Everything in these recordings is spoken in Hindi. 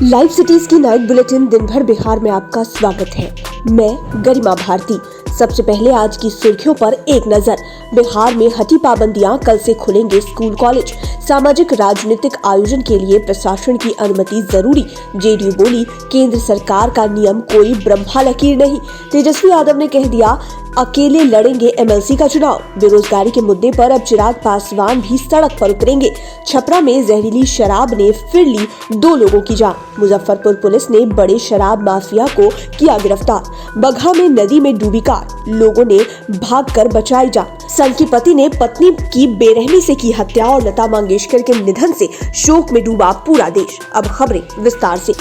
लाइव सिटीज की नाइट बुलेटिन दिन भर बिहार में आपका स्वागत है। मैं गरिमा भारती। सबसे पहले आज की सुर्खियों पर एक नजर। बिहार में हटी पाबंदियां, कल से खुलेंगे स्कूल कॉलेज। सामाजिक राजनीतिक आयोजन के लिए प्रशासन की अनुमति जरूरी। जेडीयू बोली, केंद्र सरकार का नियम कोई ब्रह्मा लकीर नहीं। तेजस्वी यादव ने कह दिया, अकेले लड़ेंगे एमएलसी का चुनाव। बेरोजगारी के मुद्दे पर अब चिराग पासवान भी सड़क पर उतरेंगे। छपरा में जहरीली शराब ने फिर ली 2 लोगों की जान। मुजफ्फरपुर पुलिस ने बड़े शराब माफिया को किया गिरफ्तार। बगहा में नदी में डूबी कार, लोगों ने भागकर बचाई जान। संघ की पति ने पत्नी की बेरहमी से की हत्या और लता मंगेशकर के निधन से शोक में डूबा पूरा देश। अब खबरें विस्तार से।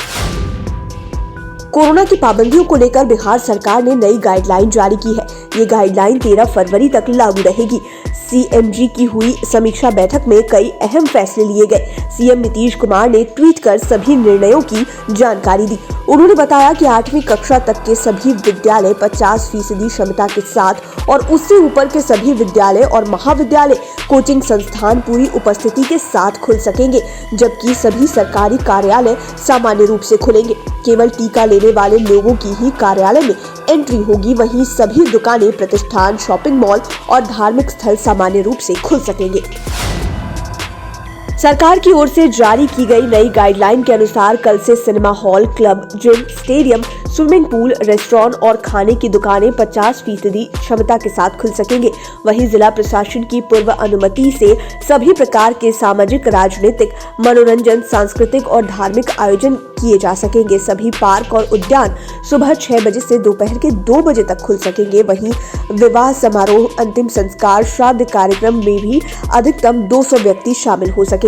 कोरोना की पाबंदियों को लेकर बिहार सरकार ने नई गाइडलाइन जारी की है। ये गाइडलाइन 13 फरवरी तक लागू रहेगी। सीएमजी की हुई समीक्षा बैठक में कई अहम फैसले लिए गए। सीएम नीतीश कुमार ने ट्वीट कर सभी निर्णयों की जानकारी दी। उन्होंने बताया कि 8वीं कक्षा तक के सभी विद्यालय 50% क्षमता के साथ और उससे ऊपर के सभी विद्यालय और महाविद्यालय, कोचिंग संस्थान पूरी उपस्थिति के साथ खुल सकेंगे, जबकि सभी सरकारी कार्यालय सामान्य रूप से खुलेंगे। केवल टीका लेने वाले लोगों की ही कार्यालय में एंट्री होगी। वहीं सभी दुकानें, प्रतिष्ठान, शॉपिंग मॉल और धार्मिक स्थल सामान्य रूप से खुल सकेंगे। सरकार की ओर से जारी की गई नई गाइडलाइन के अनुसार कल से cinema hall, club, gym, stadium, swimming pool, restaurant और खाने की दुकानें 50% क्षमता के साथ खुल सकेंगे। वहीं जिला प्रशासन की पूर्व अनुमति से सभी प्रकार के सामाजिक, राजनीतिक, मनोरंजन, सांस्कृतिक और धार्मिक आयोजन किए जा सकेंगे। सभी पार्क और उद्यान सुबह 6 बजे से दोपहर के 2 बजे तक खुल सकेंगे। वहीं विवाह समारोह, अंतिम संस्कार, श्राद्ध कार्यक्रम में भी अधिकतम 200 व्यक्ति शामिल हो सकेंगे।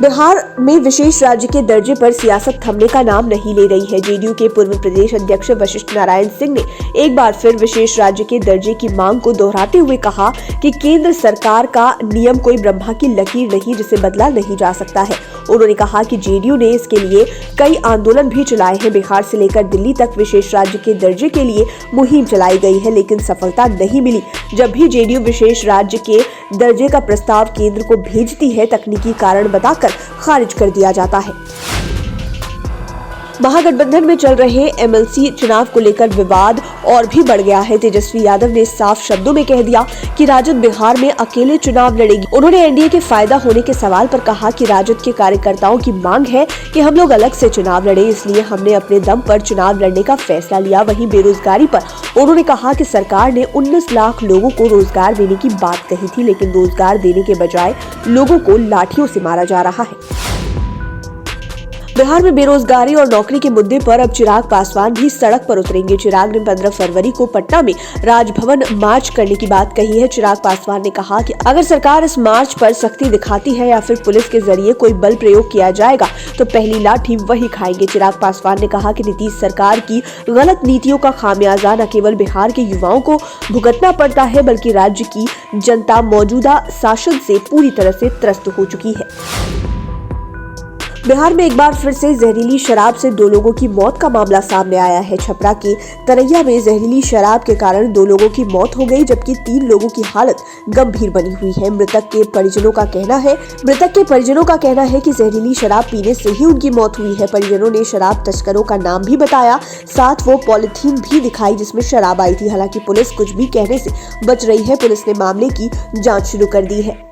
बिहार में विशेष राज्य के दर्जे पर सियासत थमने का नाम नहीं ले रही है। जेडीयू के पूर्व प्रदेश अध्यक्ष वशिष्ठ नारायण सिंह ने एक बार फिर विशेष राज्य के दर्जे की मांग को दोहराते हुए कहा कि केंद्र सरकार का नियम कोई ब्रह्मा की लकीर नहीं, जिसे बदला नहीं जा सकता है। उन्होंने कहा कि जेडीयू ने इसके लिए कई आंदोलन भी चलाए हैं। बिहार से लेकर दिल्ली तक विशेष राज्य के दर्जे के लिए मुहिम चलाई गई है, लेकिन सफलता नहीं मिली। जब भी जेडीयू विशेष राज्य के दर्जे का प्रस्ताव केंद्र को भेजती है, तकनीकी कारण बताकर खारिज कर दिया जाता है। महागठबंधन में चल रहे एमएलसी चुनाव को लेकर विवाद और भी बढ़ गया है। तेजस्वी यादव ने साफ शब्दों में कह दिया कि राजद बिहार में अकेले चुनाव लड़ेगी। उन्होंने एनडीए के फायदा होने के सवाल पर कहा कि राजद के कार्यकर्ताओं की मांग है कि हम लोग अलग से चुनाव लड़े, इसलिए हमने अपने दम पर चुनाव लड़ने का फैसला लिया। वहीं बेरोजगारी पर उन्होंने कहा कि सरकार ने 19 लाख लोगों को रोजगार देने की बात कही थी, लेकिन रोजगार देने के बजाय लोगों को लाठियों से मारा जा रहा है। बिहार में बेरोजगारी और नौकरी के मुद्दे पर अब चिराग पासवान भी सड़क पर उतरेंगे। चिराग ने 15 फरवरी को पटना में राजभवन मार्च करने की बात कही है। चिराग पासवान ने कहा कि अगर सरकार इस मार्च पर सख्ती दिखाती है या फिर पुलिस के जरिए कोई बल प्रयोग किया जाएगा तो पहली लाठी वही खाएंगे। चिराग पासवान ने कहा कि नीतीश सरकार की गलत नीतियों का खामियाजा न केवल बिहार के युवाओं को भुगतना पड़ता है, बल्कि राज्य की जनता मौजूदा शासन से पूरी तरह से त्रस्त हो चुकी है। बिहार में एक बार फिर से जहरीली शराब से 2 लोगों की मौत का मामला सामने आया है। छपरा के तरैया में जहरीली शराब के कारण 2 लोगों की मौत हो गई, जबकि 3 लोगों की हालत गंभीर बनी हुई है। मृतक के परिजनों का कहना है कि जहरीली शराब पीने से ही उनकी मौत हुई है। परिजनों ने शराब तस्करों का नाम भी बताया, साथ वो पॉलिथीन भी दिखाई जिसमें शराब आई थी। हालांकि पुलिस कुछ भी कहने से बच रही है। पुलिस ने मामले की जाँच शुरू कर दी है।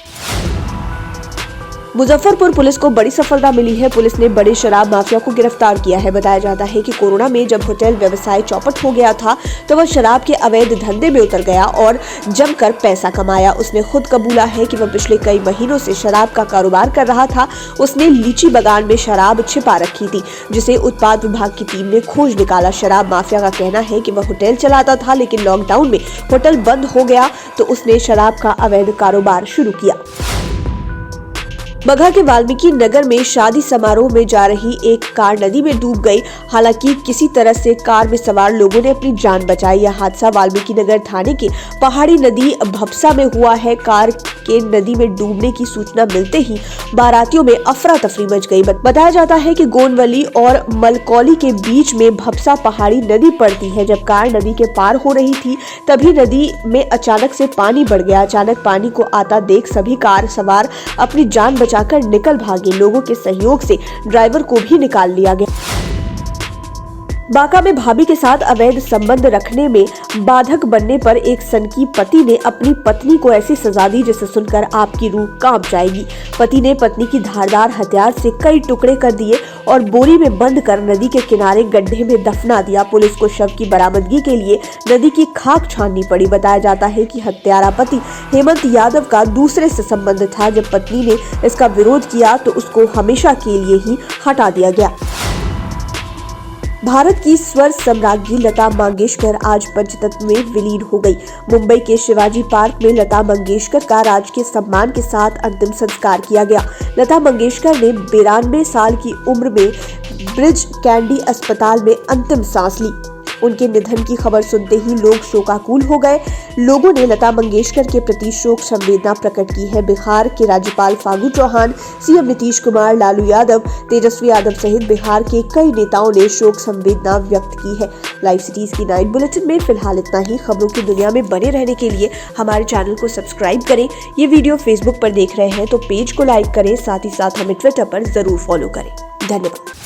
मुजफ्फरपुर पुलिस को बड़ी सफलता मिली है। पुलिस ने बड़े शराब माफिया को गिरफ्तार किया है। बताया जाता है कि कोरोना में जब होटल व्यवसाय चौपट हो गया था तो वह शराब के अवैध धंधे में उतर गया और जमकर पैसा कमाया। उसने खुद कबूला है कि वह पिछले कई महीनों से शराब का कारोबार कर रहा था। उसने लीची बागान में शराब छिपा रखी थी, जिसे उत्पाद विभाग की टीम ने खोज निकाला। शराब माफिया का कहना है कि वह होटल चलाता था, लेकिन लॉकडाउन में होटल बंद हो गया तो उसने शराब का अवैध कारोबार शुरू किया। बगहा के वाल्मीकि नगर में शादी समारोह में जा रही एक कार नदी में डूब गई। हालांकि किसी तरह से कार में सवार लोगों ने अपनी जान बचाई। यह हादसा वाल्मीकि नगर थाने के पहाड़ी नदी भपसा में हुआ है। कार के नदी में डूबने की सूचना मिलते ही बारातियों में अफरा तफरी मच गई। बताया जाता है कि गोनवली और मलकौली के बीच में भपसा पहाड़ी नदी पड़ती है। जब कार नदी के पार हो रही थी तभी नदी में अचानक से पानी बढ़ गया। अचानक पानी को आता देख सभी कार सवार अपनी जान बचाकर निकल भागे। लोगों के सहयोग से ड्राइवर को भी निकाल लिया गया। बांका में भाभी के साथ अवैध संबंध रखने में बाधक बनने पर एक सनकी पति ने अपनी पत्नी को ऐसी सजा दी जिसे सुनकर आपकी रूह कांप जाएगी। पति ने पत्नी की धारदार हथियार से कई टुकड़े कर दिए और बोरी में बंद कर नदी के किनारे गड्ढे में दफना दिया। पुलिस को शव की बरामदगी के लिए नदी की खाक छाननी पड़ी। बताया जाता है कि हत्यारा पति हेमंत यादव का दूसरे से संबंध था। जब पत्नी ने इसका विरोध किया तो उसको हमेशा के लिए ही हटा दिया गया। भारत की स्वर सम्राज्ञी लता मंगेशकर आज पंचतत्व में विलीन हो गई। मुंबई के शिवाजी पार्क में लता मंगेशकर का राजकीय सम्मान के साथ अंतिम संस्कार किया गया। लता मंगेशकर ने 92 साल की उम्र में ब्रिज कैंडी अस्पताल में अंतिम सांस ली। उनके निधन की खबर सुनते ही लोग शोकाकुल हो गए। लोगों ने लता मंगेशकर के प्रति शोक संवेदना प्रकट की है। बिहार के राज्यपाल फागू चौहान, सीएम नीतीश कुमार, लालू यादव, तेजस्वी यादव सहित बिहार के कई नेताओं ने शोक संवेदना व्यक्त की है। लाइव सिटीज की नाइट बुलेटिन में फिलहाल इतना ही। खबरों की दुनिया में बने रहने के लिए हमारे चैनल को सब्सक्राइब करें। ये वीडियो फेसबुक पर देख रहे हैं तो पेज को लाइक करें, साथ ही साथ हमें ट्विटर पर जरूर फॉलो करें। धन्यवाद।